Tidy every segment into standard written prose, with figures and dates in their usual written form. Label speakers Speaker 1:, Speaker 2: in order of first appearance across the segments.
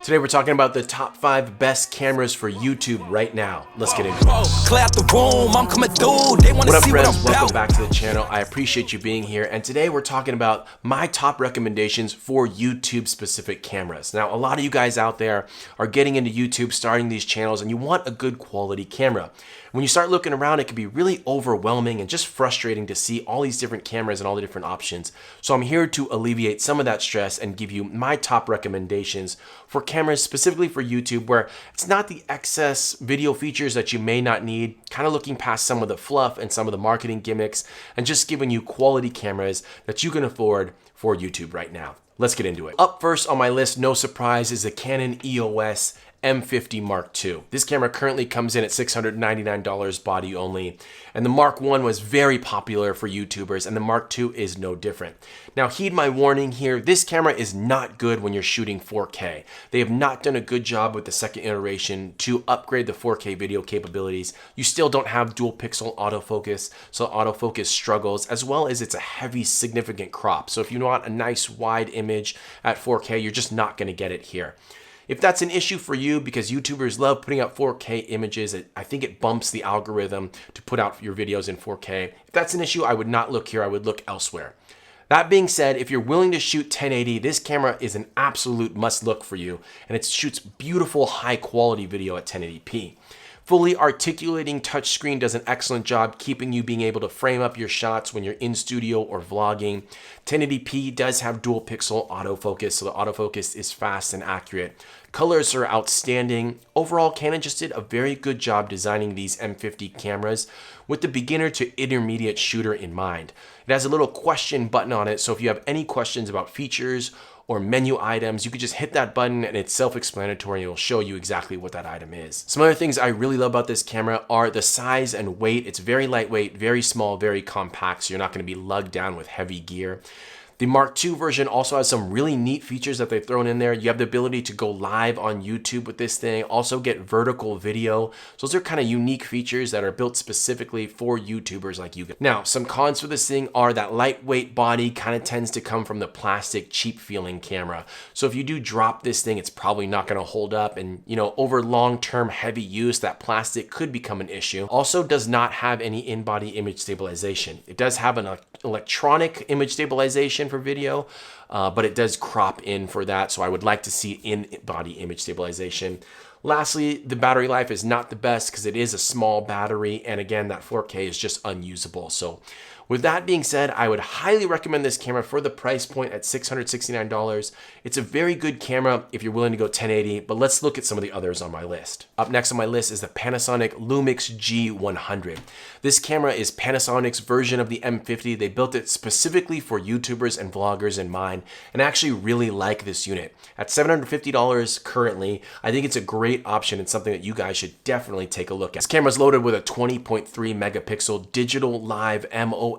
Speaker 1: Today we're talking about the top 5 best cameras for YouTube right now. Let's get into it.
Speaker 2: Clear out the room, I'm coming through. They want to see what I'm about.
Speaker 1: Welcome back to the channel. I appreciate you being here. And today we're talking about my top recommendations for YouTube specific cameras. Now, a lot of you guys out there are getting into YouTube, starting these channels, and you want a good quality camera. When you start looking around, it can be really overwhelming and just frustrating to see all these different cameras and all the different options. So I'm here to alleviate some of that stress and give you my top recommendations for cameras specifically for YouTube, where it's not the excess video features that you may not need, kind of looking past some of the fluff and some of the marketing gimmicks and just giving you quality cameras that you can afford for YouTube right now. Let's get into it. Up first on my list, no surprise, is the Canon EOS M50 Mark II. This camera currently comes in at $699 body only, and the Mark I was very popular for YouTubers, and the Mark II is no different. Now, heed my warning here, this camera is not good when you're shooting 4K. They have not done a good job with the second iteration to upgrade the 4K video capabilities. You still don't have dual pixel autofocus, so autofocus struggles, as well as it's a heavy, significant crop. So if you want a nice wide image at 4K, you're just not gonna get it here. If that's an issue for you, because YouTubers love putting out 4K images, I think it bumps the algorithm to put out your videos in 4K. If that's an issue, I would not look here, I would look elsewhere. That being said, if you're willing to shoot 1080, this camera is an absolute must look for you, and it shoots beautiful high quality video at 1080p. Fully articulating touchscreen does an excellent job keeping you being able to frame up your shots when you're in studio or vlogging. 1080p does have dual pixel autofocus, so the autofocus is fast and accurate. Colors are outstanding. Overall, Canon just did a very good job designing these M50 cameras with the beginner to intermediate shooter in mind. It has a little question button on it, so if you have any questions about features or menu items, you could just hit that button and it's self-explanatory and it'll show you exactly what that item is. Some other things I really love about this camera are the size and weight. It's very lightweight, very small, very compact, so you're not gonna be lugged down with heavy gear. The Mark II version also has some really neat features that they've thrown in there. You have the ability to go live on YouTube with this thing, also get vertical video. So those are kind of unique features that are built specifically for YouTubers like you guys. Now, some cons for this thing are that lightweight body kind of tends to come from the plastic, cheap feeling camera. So if you do drop this thing, it's probably not going to hold up. And over long-term heavy use, that plastic could become an issue. Also does not have any in-body image stabilization. It does have an electronic image stabilization for video, but it does crop in for that, so I would like to see in-body image stabilization. Lastly, the battery life is not the best because it is a small battery, and again, that 4K is just unusable. So with that being said, I would highly recommend this camera for the price point at $669. It's a very good camera if you're willing to go 1080, but let's look at some of the others on my list. Up next on my list is the Panasonic Lumix G100. This camera is Panasonic's version of the M50. They built it specifically for YouTubers and vloggers in mind, and I actually really like this unit. At $750 currently, I think it's a great option and something that you guys should definitely take a look at. This camera is loaded with a 20.3 megapixel digital live MOS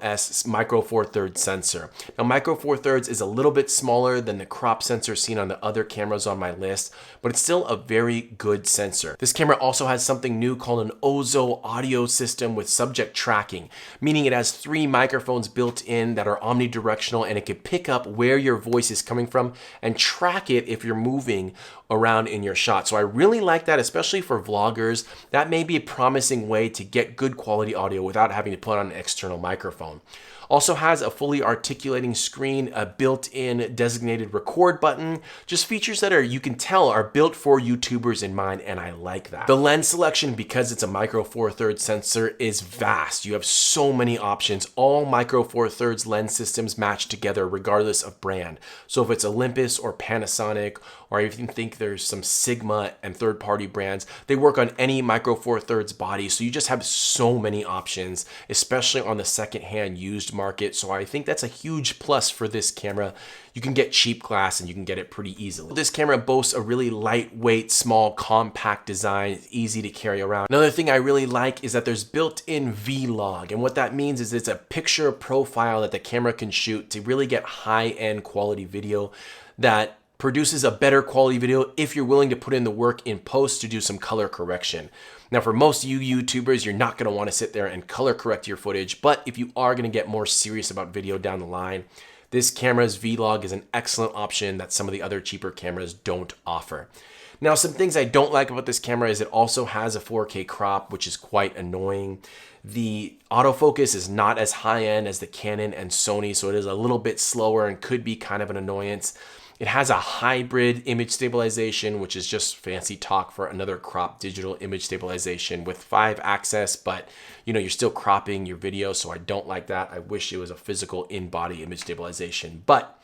Speaker 1: micro four thirds sensor. Now, micro four thirds is a little bit smaller than the crop sensor seen on the other cameras on my list, but it's still a very good sensor. This camera also has something new called an Ozo audio system with subject tracking, meaning it has 3 microphones built in that are omnidirectional, and it can pick up where your voice is coming from and track it if you're moving around in your shot. So I really like that, especially for vloggers. That may be a promising way to get good quality audio without having to put on an external microphone. Also has a fully articulating screen, a built-in designated record button, just features that you can tell are built for YouTubers in mind, and I like that. The lens selection, because it's a micro four thirds sensor, is vast. You have so many options. All micro four thirds lens systems match together regardless of brand. So if it's Olympus or Panasonic, or I even think there's some Sigma and third-party brands, they work on any micro four thirds body. So you just have so many options, especially on the secondhand used market. So I think that's a huge plus for this camera. You can get cheap glass and you can get it pretty easily. This camera boasts a really lightweight, small, compact design. It's easy to carry around. Another thing I really like is that there's built-in Vlog, and what that means is it's a picture profile that the camera can shoot to really get high-end quality video that produces a better quality video if you're willing to put in the work in post to do some color correction. Now, for most of you YouTubers, you're not going to want to sit there and color correct your footage, but if you are going to get more serious about video down the line, this camera's vlog is an excellent option that some of the other cheaper cameras don't offer. Now, some things I don't like about this camera is it also has a 4K crop, which is quite annoying. The autofocus is not as high-end as the Canon and Sony, so it is a little bit slower and could be kind of an annoyance. It has a hybrid image stabilization, which is just fancy talk for another crop digital image stabilization with 5-axis, but you're still cropping your video, so I don't like that. I wish it was a physical in-body image stabilization. But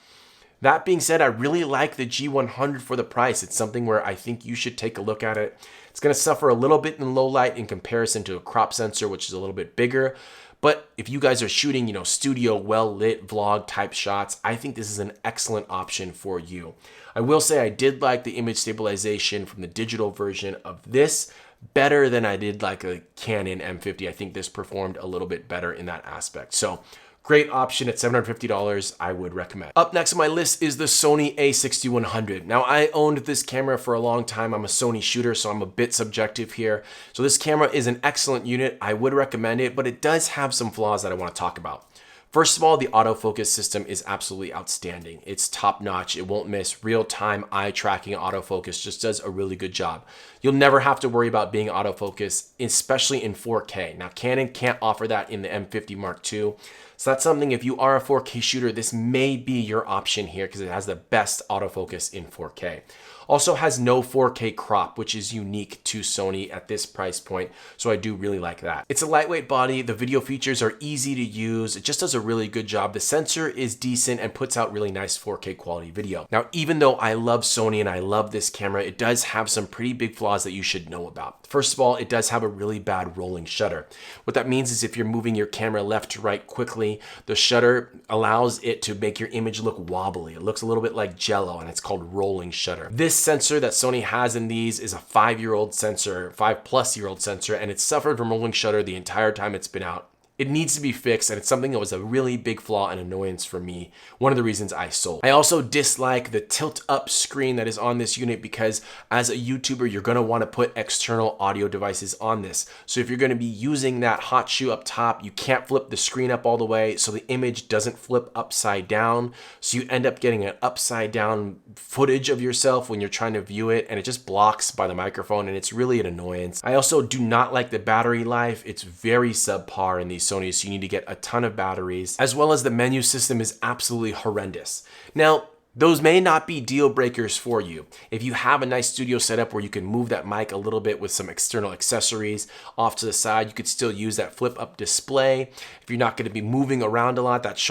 Speaker 1: that being said, I really like the G100 for the price. It's something where I think you should take a look at it. It's going to suffer a little bit in low light in comparison to a crop sensor, which is a little bit bigger. But if you guys are shooting, studio, well-lit vlog type shots, I think this is an excellent option for you. I will say I did like the image stabilization from the digital version of this better than I did like a Canon M50. I think this performed a little bit better in that aspect. So great option at $750, I would recommend. Up next on my list is the Sony A6100. Now, I owned this camera for a long time. I'm a Sony shooter, so I'm a bit subjective here. So this camera is an excellent unit. I would recommend it, but it does have some flaws that I want to talk about. First of all, the autofocus system is absolutely outstanding. It's top notch. It won't miss. Real-time eye tracking autofocus just does a really good job. You'll never have to worry about being autofocus, especially in 4K. Now, Canon can't offer that in the M50 Mark II. So that's something, if you are a 4K shooter, this may be your option here because it has the best autofocus in 4K. Also has no 4K crop, which is unique to Sony at this price point, so I do really like that. It's a lightweight body, the video features are easy to use, it just does a really good job. The sensor is decent and puts out really nice 4K quality video. Now, even though I love Sony and I love this camera, it does have some pretty big flaws that you should know about. First of all, it does have a really bad rolling shutter. What that means is if you're moving your camera left to right quickly, the shutter allows it to make your image look wobbly. It looks a little bit like Jello, and it's called rolling shutter. This sensor that Sony has in these is a 5-year-old sensor, 5+-year-old sensor, and it's suffered from rolling shutter the entire time it's been out. It needs to be fixed, and it's something that was a really big flaw and annoyance for me. One of the reasons I sold. I also dislike the tilt up screen that is on this unit because as a YouTuber, you're gonna wanna put external audio devices on this. So if you're gonna be using that hot shoe up top, you can't flip the screen up all the way so the image doesn't flip upside down. So you end up getting an upside down footage of yourself when you're trying to view it, and it just blocks by the microphone, and it's really an annoyance. I also do not like the battery life. It's very subpar in these Sony, so you need to get a ton of batteries, as well as the menu system is absolutely horrendous. Now, those may not be deal breakers for you. If you have a nice studio setup where you can move that mic a little bit with some external accessories off to the side, you could still use that flip up display. If you're not going to be moving around a lot, that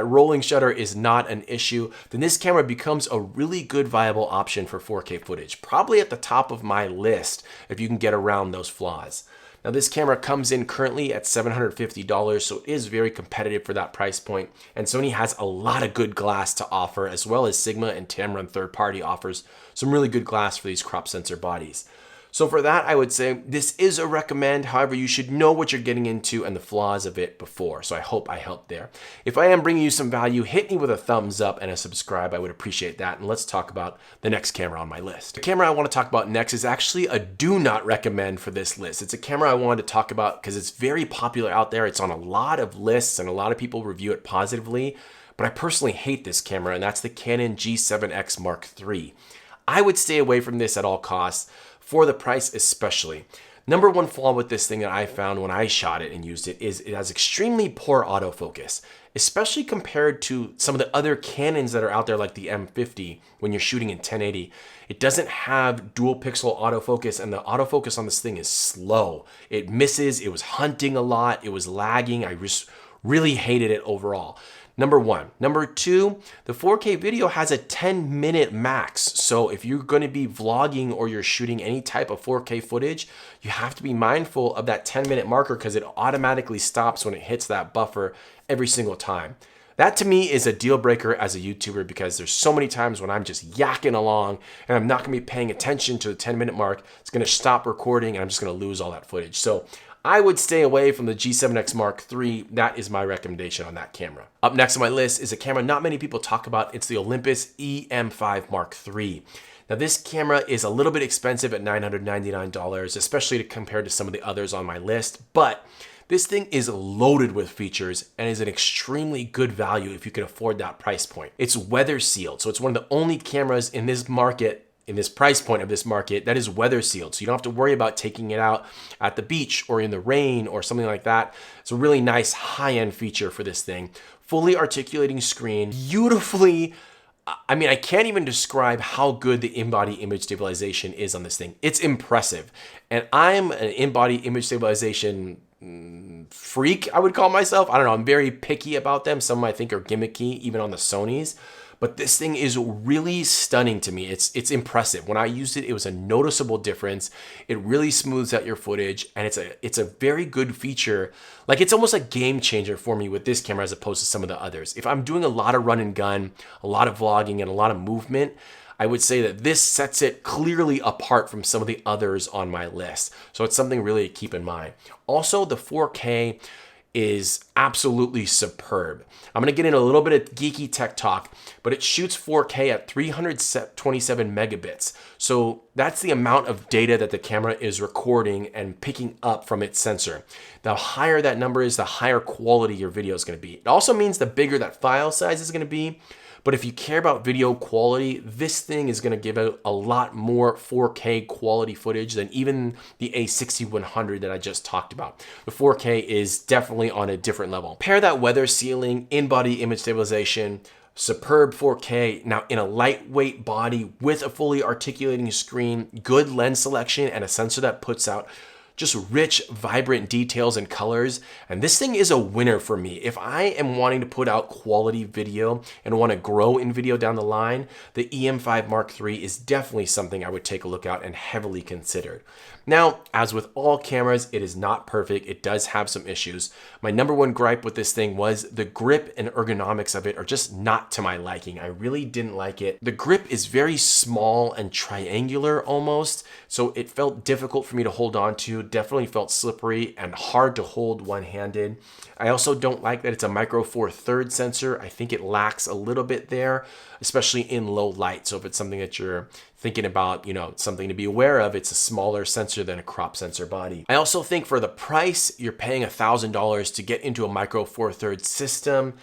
Speaker 1: rolling shutter is not an issue, then this camera becomes a really good viable option for 4K footage. Probably at the top of my list if you can get around those flaws. Now, this camera comes in currently at $750, so it is very competitive for that price point. And Sony has a lot of good glass to offer, as well as Sigma and Tamron third-party offers some really good glass for these crop sensor bodies. So for that, I would say this is a recommend. However, you should know what you're getting into and the flaws of it before. So I hope I helped there. If I am bringing you some value, hit me with a thumbs up and a subscribe. I would appreciate that. And let's talk about the next camera on my list. The camera I want to talk about next is actually a do not recommend for this list. It's a camera I wanted to talk about because it's very popular out there. It's on a lot of lists and a lot of people review it positively. But I personally hate this camera, and that's the Canon G7X Mark III. I would stay away from this at all costs, for the price especially. Number one flaw with this thing that I found when I shot it and used it is it has extremely poor autofocus, especially compared to some of the other Canons that are out there like the M50 when you're shooting in 1080. It doesn't have dual pixel autofocus, and the autofocus on this thing is slow. It misses, it was hunting a lot, it was lagging. I just really hated it overall. Number one. Number two, the 4K video has a 10-minute max. So if you're going to be vlogging or you're shooting any type of 4K footage, you have to be mindful of that 10-minute marker because it automatically stops when it hits that buffer every single time. That to me is a deal breaker as a YouTuber because there's so many times when I'm just yakking along and I'm not going to be paying attention to the 10-minute mark. It's going to stop recording and I'm just going to lose all that footage. So I would stay away from the G7X Mark III. That is my recommendation on that camera. Up next on my list is a camera not many people talk about. It's the Olympus EM5 Mark III. Now this camera is a little bit expensive at $999, especially compared to some of the others on my list, but This thing is loaded with features and is an extremely good value if you can afford that price point. It's weather sealed, so it's one of the only cameras in this market, in this price point of this market, that is weather sealed. So you don't have to worry about taking it out at the beach or in the rain or something like that. It's a really nice high-end feature for this thing. Fully articulating screen, beautifully, I mean, I can't even describe how good the in-body image stabilization is on this thing. It's impressive. And I'm an in-body image stabilization freak, I would call myself. I don't know, I'm very picky about them. Some I think are gimmicky, even on the Sonys. But this thing is really stunning to me. It's impressive. When I used it, it was a noticeable difference. It really smooths out your footage, and it's a very good feature. Like, it's almost a game changer for me with this camera as opposed to some of the others. If I'm doing a lot of run and gun, a lot of vlogging, and a lot of movement, I would say that this sets it clearly apart from some of the others on my list. So it's something really to keep in mind. Also, the 4K is absolutely superb. I'm gonna get in a little bit of geeky tech talk, but it shoots 4K at 327 megabits. So that's the amount of data that the camera is recording and picking up from its sensor. The higher that number is, the higher quality your video is gonna be. It also means the bigger that file size is gonna be. But if you care about video quality, this thing is gonna give out a lot more 4K quality footage than even the A6100 that I just talked about. The 4K is definitely on a different level. Pair that weather sealing, in-body image stabilization, superb 4K, now in a lightweight body with a fully articulating screen, good lens selection, and a sensor that puts out just rich, vibrant details and colors. And this thing is a winner for me. If I am wanting to put out quality video and want to grow in video down the line, the EM5 Mark III is definitely something I would take a look at and heavily considered. Now, as with all cameras, it is not perfect. It does have some issues. My number one gripe with this thing was the grip and ergonomics of it are just not to my liking. I really didn't like it. The grip is very small and triangular almost, so it felt difficult for me to hold on to. Definitely felt slippery and hard to hold one-handed. I also don't like that it's a micro four thirds sensor. I think it lacks a little bit there, especially in low light. So if it's something that you're thinking about, you know, something to be aware of, it's a smaller sensor than a crop sensor body. I also think for the price, you're paying $1,000 to get into a micro four thirds system.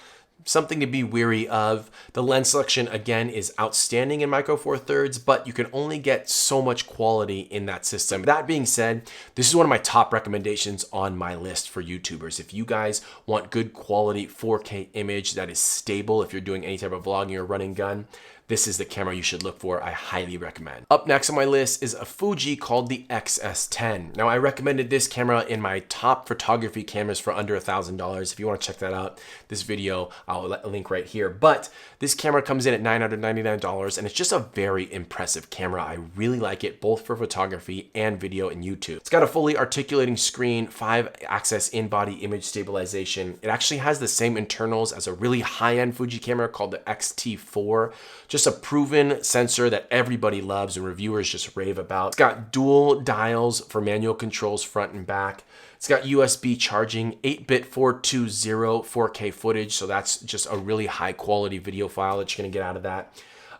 Speaker 1: Something to be wary of. The lens selection, again, is outstanding in micro four thirds, but you can only get so much quality in that system. That being said, this is one of my top recommendations on my list for YouTubers. If you guys want good quality 4K image that is stable, if you're doing any type of vlogging or running gun, this is the camera you should look for. I highly recommend. Up next on my list is a Fuji called the XS10. Now, I recommended this camera in my top photography cameras for under $1,000. If you want to check that out, this video, I'll link right here. But this camera comes in at $999, and it's just a very impressive camera. I really like it, both for photography and video and YouTube. It's got a fully articulating screen, 5-axis in-body image stabilization. It actually has the same internals as a really high-end Fuji camera called the X-T4. Just a proven sensor that everybody loves and reviewers just rave about. It's got dual dials for manual controls front and back. It's got USB charging, 8-bit 420 4K footage, so that's just a really high quality video file that you're gonna get out of that.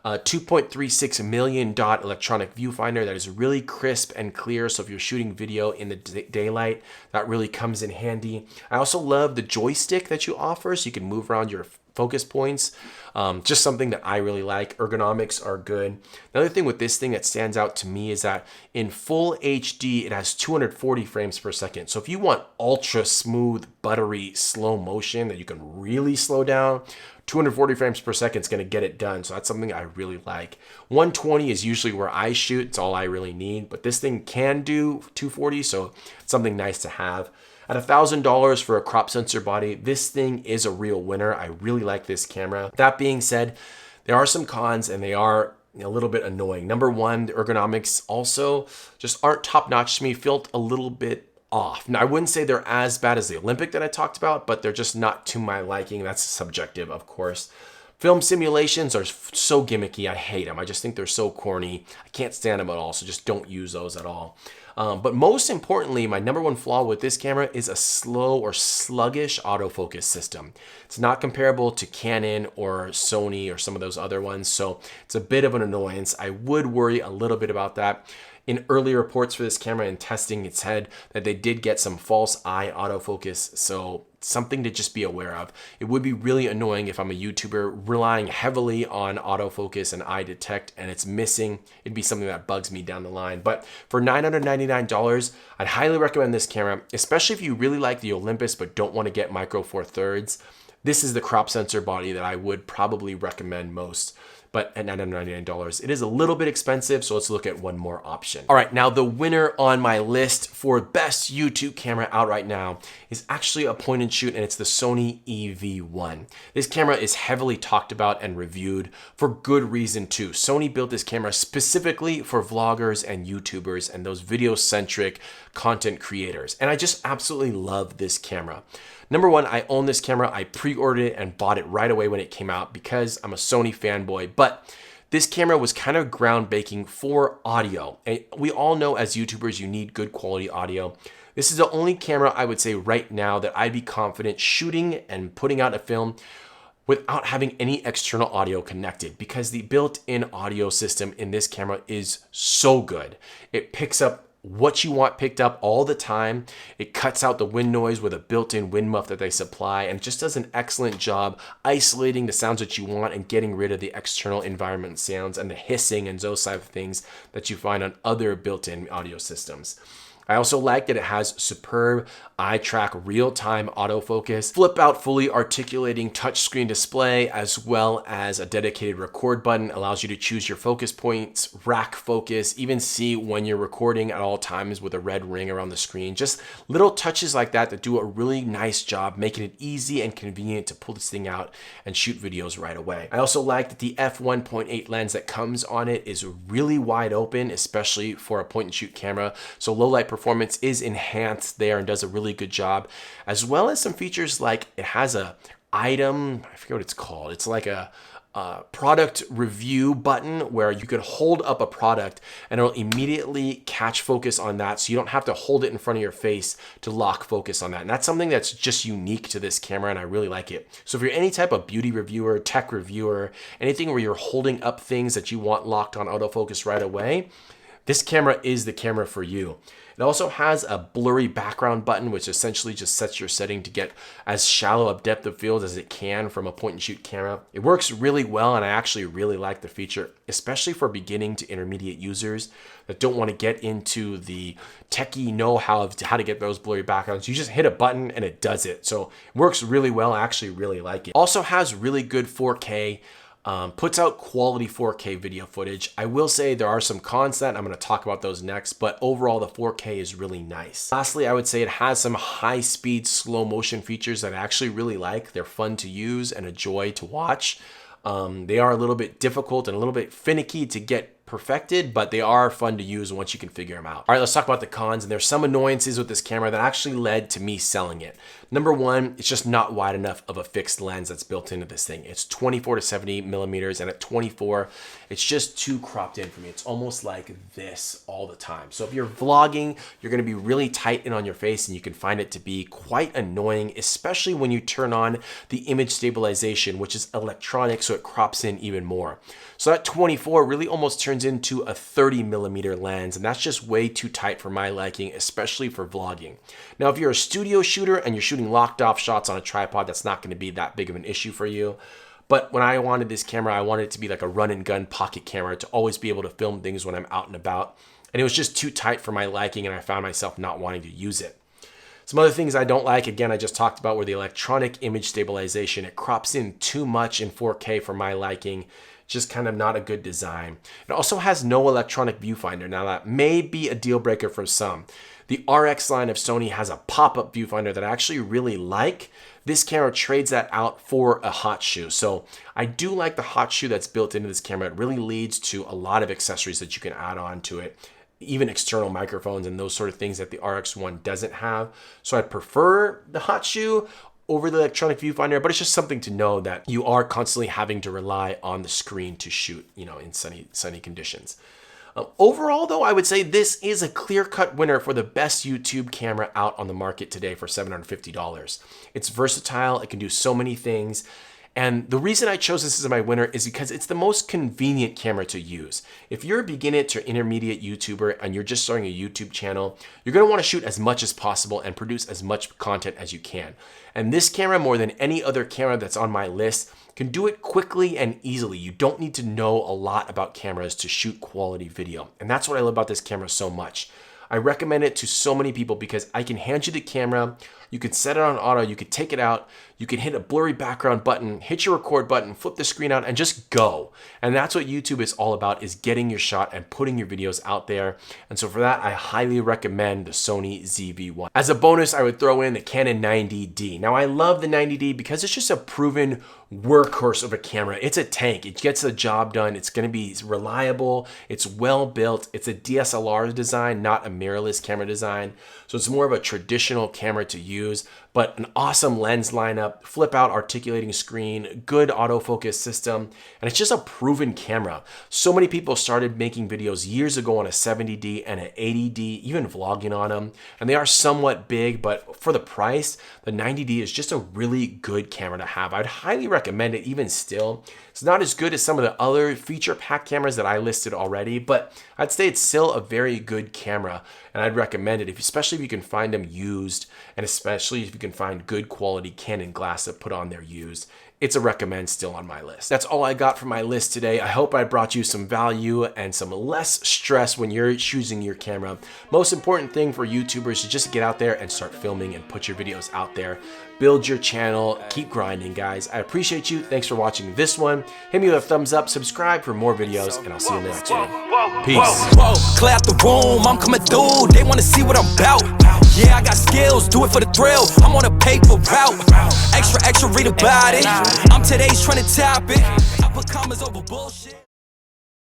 Speaker 1: 2.36 million dot electronic viewfinder that is really crisp and clear, so if you're shooting video in the daylight, that really comes in handy. I also love the joystick that you offer, so you can move around your focus points. Just something that I really like. Ergonomics are good. Another thing with this thing that stands out to me is that in full HD, it has 240 frames per second. So if you want ultra smooth, buttery, slow motion that you can really slow down, 240 frames per second is going to get it done. So that's something I really like. 120 is usually where I shoot. It's all I really need. But this thing can do 240, so it's something nice to have. At $1,000 for a crop sensor body, this thing is a real winner. I really like this camera. That being said, there are some cons and they are a little bit annoying. Number one, the ergonomics also just aren't top notch to me, felt a little bit off. Now, I wouldn't say they're as bad as the Olympic that I talked about, but they're just not to my liking. That's subjective, of course. Film simulations are so gimmicky. I hate them. I just think they're so corny. I can't stand them at all, so just don't use those at all. But most importantly, my number one flaw with this camera is a slow or sluggish autofocus system. It's not comparable to Canon or Sony or some of those other ones, so it's a bit of an annoyance. I would worry a little bit about that. In early reports for this camera and testing, it said that they did get some false eye autofocus, so something to just be aware of. It would be really annoying if I'm a YouTuber relying heavily on autofocus and eye detect and it's missing. It'd be something that bugs me down the line. But for $999, I'd highly recommend this camera, especially if you really like the Olympus but don't want to get micro four thirds. This is the crop sensor body that I would probably recommend most. But at $999, it is a little bit expensive, so let's look at one more option. All right, now the winner on my list for best YouTube camera out right now is actually a point and shoot, and it's the Sony EV1. This camera is heavily talked about and reviewed for good reason too. Sony built this camera specifically for vloggers and YouTubers and those video-centric content creators, and I just absolutely love this camera. Number one, I own this camera. I pre-ordered it and bought it right away when it came out because I'm a Sony fanboy, but this camera was kind of groundbreaking for audio. And we all know as YouTubers, you need good quality audio. This is the only camera I would say right now that I'd be confident shooting and putting out a film without having any external audio connected, because the built-in audio system in this camera is so good. It picks up what you want picked up all the time. It cuts out the wind noise with a built-in wind muff that they supply and just does an excellent job isolating the sounds that you want and getting rid of the external environment sounds and the hissing and those type of things that you find on other built-in audio systems. I also like that it has superb eye track real-time autofocus, flip out fully articulating touchscreen display, as well as a dedicated record button. Allows you to choose your focus points, rack focus, even see when you're recording at all times with a red ring around the screen. Just little touches like that that do a really nice job, making it easy and convenient to pull this thing out and shoot videos right away. I also like that the f1.8 lens that comes on it is really wide open, especially for a point and shoot camera. So low light performance is enhanced there and does a really good job, as well as some features like it has a item, I forget what it's called. It's like a product review button where you could hold up a product and it'll immediately catch focus on that, so you don't have to hold it in front of your face to lock focus on that. And that's something that's just unique to this camera, and I really like it. So if you're any type of beauty reviewer, tech reviewer, anything where you're holding up things that you want locked on autofocus right away, this camera is the camera for you. It also has a blurry background button, which essentially just sets your setting to get as shallow a depth of field as it can from a point and shoot camera. It works really well, and I actually really like the feature, especially for beginning to intermediate users that don't want to get into the techie know-how of how to get those blurry backgrounds. You just hit a button and it does it. So it works really well. I actually really like it. Also has really good 4K. Puts out quality 4K video footage. I will say there are some cons to that, and I'm going to talk about those next, but overall the 4K is really nice. Lastly, I would say it has some high-speed slow motion features that I actually really like. They're fun to use and a joy to watch. They are a little bit difficult and a little bit finicky to get perfected, but they are fun to use once you can figure them out. All right, let's talk about the cons, and there's some annoyances with this camera that actually led to me selling it. Number one, it's just not wide enough of a fixed lens that's built into this thing. It's 24 to 70 millimeters, and at 24, it's just too cropped in for me. It's almost like this all the time. So if you're vlogging, you're gonna be really tight in on your face, and you can find it to be quite annoying, especially when you turn on the image stabilization, which is electronic, so it crops in even more. So that 24 really almost turns into a 30 millimeter lens, and that's just way too tight for my liking, especially for vlogging. Now, if you're a studio shooter and you're shooting locked off shots on a tripod, that's not gonna be that big of an issue for you. But when I wanted this camera, I wanted it to be like a run and gun pocket camera to always be able to film things when I'm out and about. And it was just too tight for my liking, and I found myself not wanting to use it. Some other things I don't like, again, I just talked about, were the electronic image stabilization. It crops in too much in 4K for my liking. Just kind of not a good design. It also has no electronic viewfinder. Now that may be a deal breaker for some. The RX line of Sony has a pop-up viewfinder that I actually really like. This camera trades that out for a hot shoe. So I do like the hot shoe that's built into this camera. It really leads to a lot of accessories that you can add on to it, even external microphones and those sort of things that the RX one doesn't have. So I'd prefer the hot shoe over the electronic viewfinder, but it's just something to know that you are constantly having to rely on the screen to shoot, in sunny conditions. Overall, though, I would say this is a clear-cut winner for the best YouTube camera out on the market today for $750. It's versatile, it can do so many things. And the reason I chose this as my winner is because it's the most convenient camera to use. If you're a beginner to intermediate YouTuber and you're just starting a YouTube channel, you're gonna wanna shoot as much as possible and produce as much content as you can. And this camera, more than any other camera that's on my list, can do it quickly and easily. You don't need to know a lot about cameras to shoot quality video. And that's what I love about this camera so much. I recommend it to so many people because I can hand you the camera, you can set it on auto, you can take it out, you can hit a blurry background button, hit your record button, flip the screen out, and just go. And that's what YouTube is all about, is getting your shot and putting your videos out there. And so for that, I highly recommend the Sony Zv1. As a bonus, I would throw in the Canon 90D. Now I love the 90D because it's just a proven workhorse of a camera. It's a tank, it gets the job done, it's gonna be reliable, it's well built, it's a DSLR design, not a mirrorless camera design. So it's more of a traditional camera to use, but an awesome lens lineup, flip out articulating screen, good autofocus system, and it's just a proven camera. So many people started making videos years ago on a 70D and an 80D, even vlogging on them, and they are somewhat big, but for the price, the 90D is just a really good camera to have. I'd highly recommend it even still. It's not as good as some of the other feature-packed cameras that I listed already, but I'd say it's still a very good camera, and I'd recommend it, especially if you can find them used, and especially if you can find good quality Canon glass to put on there used. It's a recommend still on my list. That's all I got for my list today. I hope I brought you some value and some less stress when you're choosing your camera. Most important thing for YouTubers is just get out there and start filming and put your videos out there. Build your channel, keep grinding, guys. I appreciate you. Thanks for watching this one. Hit me with a thumbs up, subscribe for more videos, and I'll see you in the next one. Peace.
Speaker 2: Clear out the room, I'm coming through. They wanna see what I'm about. Yeah, I got skills, do it for the thrill. I'm on a paper route. Extra, read about it. I'm today's trending topic. I put commas over bullshit.